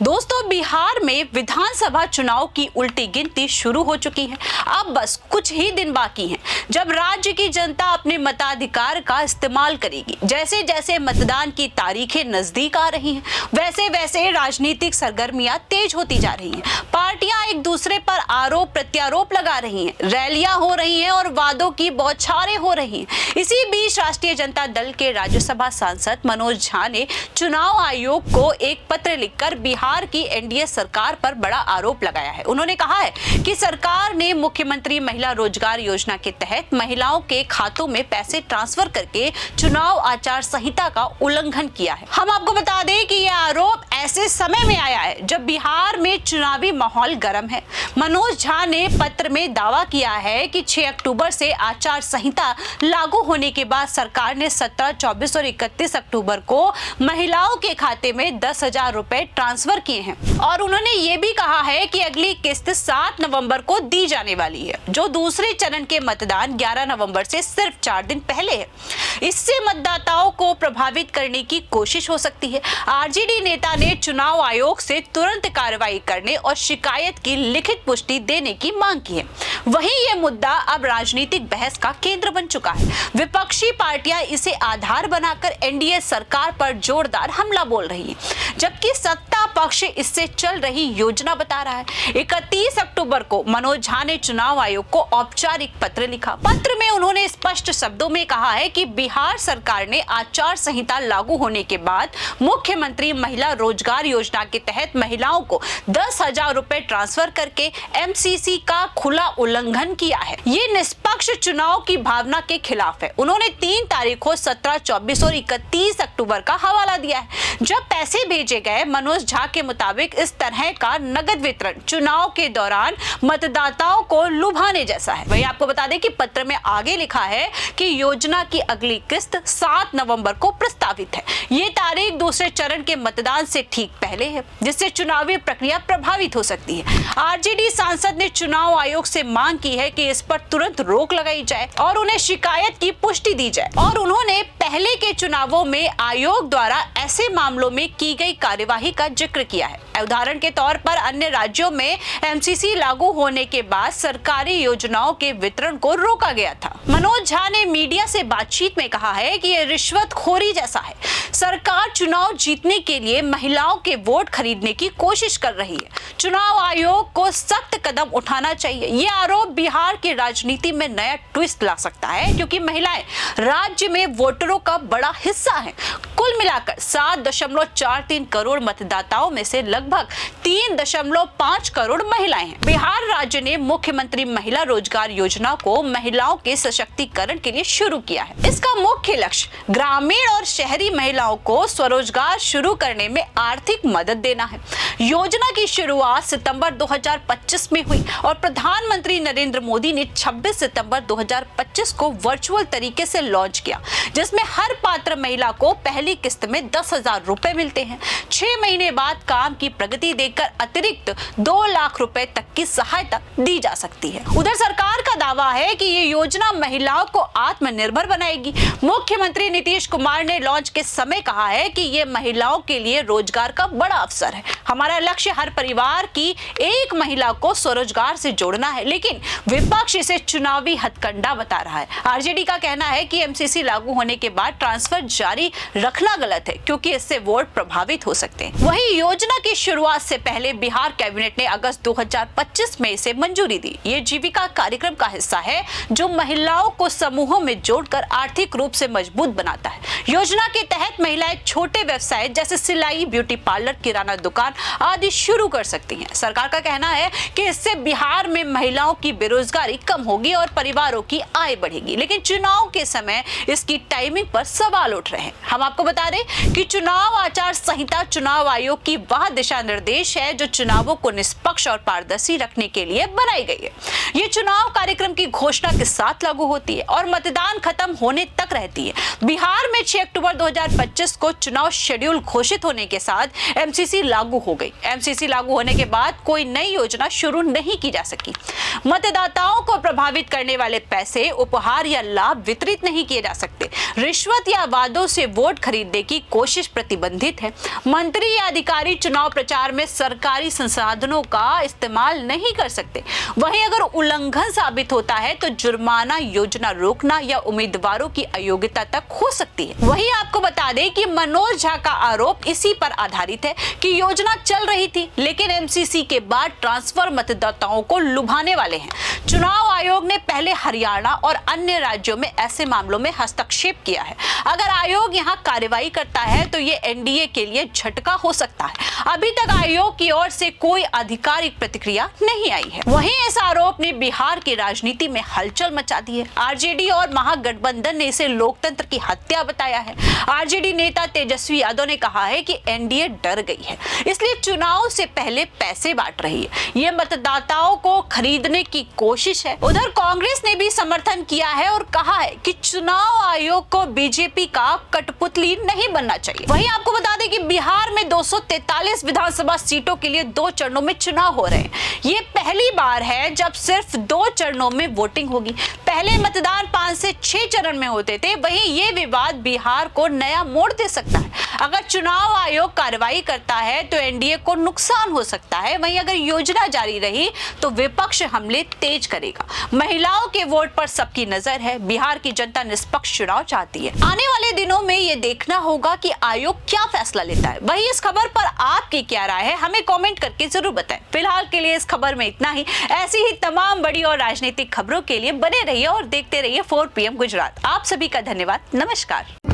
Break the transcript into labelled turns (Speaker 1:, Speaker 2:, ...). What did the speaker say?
Speaker 1: दोस्तों, बिहार में विधानसभा चुनाव की उल्टी गिनती शुरू हो चुकी है। अब बस कुछ ही दिन बाकी हैं जब राज्य की जनता अपने मताधिकार का इस्तेमाल करेगी। जैसे जैसे मतदान की तारीखें नजदीक आ रही हैं, वैसे वैसे राजनीतिक सरगर्मियां तेज होती जा रही हैं। पार्टियां एक दूसरे पर आरोप प्रत्यारोप लगा रही हैं, रैलियां हो रही हैं और वादों की बौछारें हो रही हैं। इसी बीच राष्ट्रीय जनता दल के राज्यसभा सांसद मनोज झा ने चुनाव आयोग को एक पत्र लिखकर बिहार की एनडीए सरकार पर बड़ा आरोप लगाया है। उन्होंने कहा है कि सरकार ने मुख्यमंत्री महिला रोजगार योजना के तहत महिलाओं के खातों में पैसे ट्रांसफर करके चुनाव आचार संहिता का उल्लंघन किया है। हम आपको बता दें कि यह आरोप ऐसे समय में आया है जब बिहार में चुनावी माहौल गर्म है। मनोज झा ने पत्र में दावा किया है कि 6 अक्टूबर से आचार संहिता लागू होने के बाद सरकार ने 17, 24 और 31 अक्टूबर को महिलाओं के खाते में 10,000 रुपए ट्रांसफर किए हैं और उन्होंने ये भी कहा है कि अगली किस्त 7 नवंबर को दी जाने वाली है, जो दूसरे चरण के मतदान 11 नवंबर से सिर्फ 4 दिन पहले है। इससे मतदाताओं को प्रभावित करने की कोशिश हो सकती है। आरजेडी नेता ने चुनाव आयोग से तुरंत कार्रवाई करने और शिकायत की लिखित पुष्टि देने की मांग की है। वहीं यह मुद्दा अब राजनीतिक बहस का केंद्र बन चुका है। विपक्षी पार्टियां इसे आधार बनाकर एनडीए सरकार पर जोरदार हमला बोल रही है, जबकि सत्ता पक्ष इससे चल रही योजना बता रहा है। 31 अक्टूबर को मनोज झा ने चुनाव आयोग को औपचारिक पत्र लिखा। पत्र में उन्होंने स्पष्ट शब्दों में कहा है कि बिहार सरकार ने आचार संहिता लागू होने के बाद मुख्यमंत्री महिला रोजगार योजना के तहत महिलाओं को 10,000 रुपए ट्रांसफर करके एमसीसी का खुला उल्लंघन किया है। ये निष्पक्ष चुनाव की भावना के खिलाफ है। उन्होंने 3 तारीखों 17, 24 और 31 अक्टूबर का हवाला दिया है। जब पैसे भेजे गए, मनोज झा के मुताबिक इस तरह का नगद वितरण चुनाव के दौरान मतदाताओं को लुभाने जैसा है। वहीं आपको बता दें कि पत्र में आगे लिखा है कि योजना की अगली किस्त 7 नवंबर को प्रस्तावित है। ये तारीख दूसरे चरण के मतदान से ठीक पहले है, जिससे चुनावी प्रक्रिया प्रभावित हो सकती है। आरजेडी सांसद ने चुनाव आयोग से मांग की है कि इस पर तुरंत रोक लगाई जाए और उन्हें शिकायत की पुष्टि दी जाए। और उन्होंने पहले के चुनावों में आयोग द्वारा ऐसे मामलों में की गई कार्यवाही का जिक्र किया है। उदाहरण के तौर पर अन्य राज्यों में एमसीसी लागू होने के बाद सरकारी योजनाओं के वितरण को रोका गया था। मनोज झा ने मीडिया से बातचीत में कहा है कि यह रिश्वतखोरी जैसा है। सरकार चुनाव जीतने के लिए महिलाओं के वोट खरीदने की कोशिश कर रही है। चुनाव आयोग को सख्त कदम उठाना चाहिए। ये आरोप बिहार की राजनीति में नया ट्विस्ट ला सकता है, क्योंकि महिलाएं राज्य में वोटरों का बड़ा हिस्सा हैं। कुल मिलाकर 7.43 करोड़ मतदाताओं में से लगभग 3.5 करोड़ महिलाएं हैं। बिहार राज्य ने मुख्यमंत्री महिला रोजगार योजना को महिलाओं के सशक्तिकरण के लिए शुरू किया है। इसका मुख्य लक्ष्य ग्रामीण और शहरी महिलाओं को स्वरोजगार शुरू करने में आर्थिक मदद देना है। योजना की शुरुआत सितंबर 2025 में हुई और प्रधानमंत्री नरेंद्र मोदी ने 26 सितंबर 2025 को वर्चुअल तरीके से लॉन्च किया, जिसमें हर पात्र महिला को पहली किस्त में 10,000 रुपए मिलते हैं। 6 महीने बाद काम की प्रगति देखकर अतिरिक्त 2 लाख रुपए तक की सहायता दी जा सकती है। उधर सरकार का दावा है कि ये योजना महिलाओं को आत्मनिर्भर बनाएगी। मुख्यमंत्री नीतीश कुमार ने लॉन्च के समय कहा है कि ये महिलाओं के लिए रोजगार का बड़ा अवसर है। हमारा लक्ष्य हर परिवार की एक महिला को स्वरोजगार से जोड़ना है, लेकिन विपक्ष इसे चुनावी हथकंडा बता रहा है। आरजेडी का कहना है कि एमसीसी लागू होने के बाद ट्रांसफर जारी रखना गलत है, क्योंकि इससे वोट प्रभावित हो सकते हैं। वहीं योजना की शुरुआत से पहले बिहार कैबिनेट ने अगस्त 2025 में इसे मंजूरी दी। ये जीविका कार्यक्रम का हिस्सा है, जो महिलाओं को समूहों में जोड़कर आर्थिक रूप से मजबूत बनाता है। योजना के तहत महिलाएं छोटे व्यवसाय जैसे सिलाई, ब्यूटी पार्लर, किराना दुकान आदि शुरू कर सकती हैं। सरकार का कहना है कि इससे बिहार में महिलाओं की बेरोजगारी कम होगी और परिवारों की आय बढ़ेगी, लेकिन चुनाव के समय इसकी टाइमिंग पर सवाल उठ रहे हैं। हम आपको बता दें कि चुनाव आचार संहिता चुनाव आयोग की वह दिशा निर्देश है जो चुनावों को निष्पक्ष और पारदर्शी रखने के लिए बनाई गई है। ये चुनाव कार्यक्रम की घोषणा के साथ लागू होती है और मतदान खत्म होने तक रहती है। बिहार में 6 26 अक्टूबर 2025 को चुनाव शेड्यूल घोषित होने के साथ एमसीसी लागू हो गई। एमसीसी लागू होने के बाद कोई नई योजना शुरू नहीं की जा सकी। मतदाताओं को प्रभावित करने वाले पैसे, उपहार या लाभ वितरित नहीं किए जा सकते। रिश्वत या वादों से वोट खरीदने की कोशिश प्रतिबंधित है। मंत्री या अधिकारी चुनाव प्रचार में सरकारी संसाधनों का इस्तेमाल नहीं कर सकते। वहीं अगर उल्लंघन साबित होता है तो जुर्माना, योजना रोकना या उम्मीदवारों की अयोग्यता तक हो सकती है। वहीं आपको बता दें कि मनोज झा का आरोप इसी पर आधारित है कि योजना चल रही थी, लेकिन एमसीसी के बाद ट्रांसफर मतदाताओं को लुभाने वाले हैं। चुनाव आयोग ने पहले हरियाणा और अन्य राज्यों में ऐसे मामलों में हस्तक्षेप किया है। अगर आयोग यहां कार्रवाई करता है तो ये एनडीए के लिए झटका हो सकता है। अभी तक आयोग की ओर से कोई आधिकारिक प्रतिक्रिया नहीं आई है। वहीं इस आरोप ने बिहार की राजनीति में हलचल मचा दी है। आरजेडी और महागठबंधन ने इसे लोकतंत्र की हत्या बताया है। आरजेडी नेता तेजस्वी यादव ने कहा है कि एनडीए डर गई है, इसलिए चुनाव से पहले पैसे बांट रही है। ये मतदाताओं को खरीदने की कोशिश है। उधर कांग्रेस ने भी समर्थन किया है और कहा है कि चुनाव आयोग को बीजेपी का कठपुतली नहीं बनना चाहिए। वहीं आपको बता दें कि बिहार में 243 विधानसभा सीटों के लिए 2 चरणों में चुनाव हो रहे हैं। ये पहली बार है जब सिर्फ 2 चरणों में वोटिंग होगी। पहले मतदान 5 से 6 चरण में होते थे। वहीं ये विवाद बिहार को नया मोड़ दे सकता है। अगर चुनाव आयोग कार्रवाई करता है तो एनडीए को नुकसान हो सकता है। वहीं अगर योजना जारी रही तो विपक्ष हमले तेज करेगा। महिलाओं के वोट पर सबकी नजर है। बिहार की जनता निष्पक्ष चुनाव चाहती है। आने वाले दिनों में ये देखना होगा कि आयोग क्या फैसला लेता है। वहीं इस खबर पर आपकी क्या राय है, हमें कमेंट करके जरूर बताएं। फिलहाल के लिए इस खबर में इतना ही। ऐसी ही तमाम बड़ी और राजनीतिक खबरों के लिए बने रहिए और देखते रहिए 4 PM गुजरात। आप सभी का धन्यवाद। नमस्कार।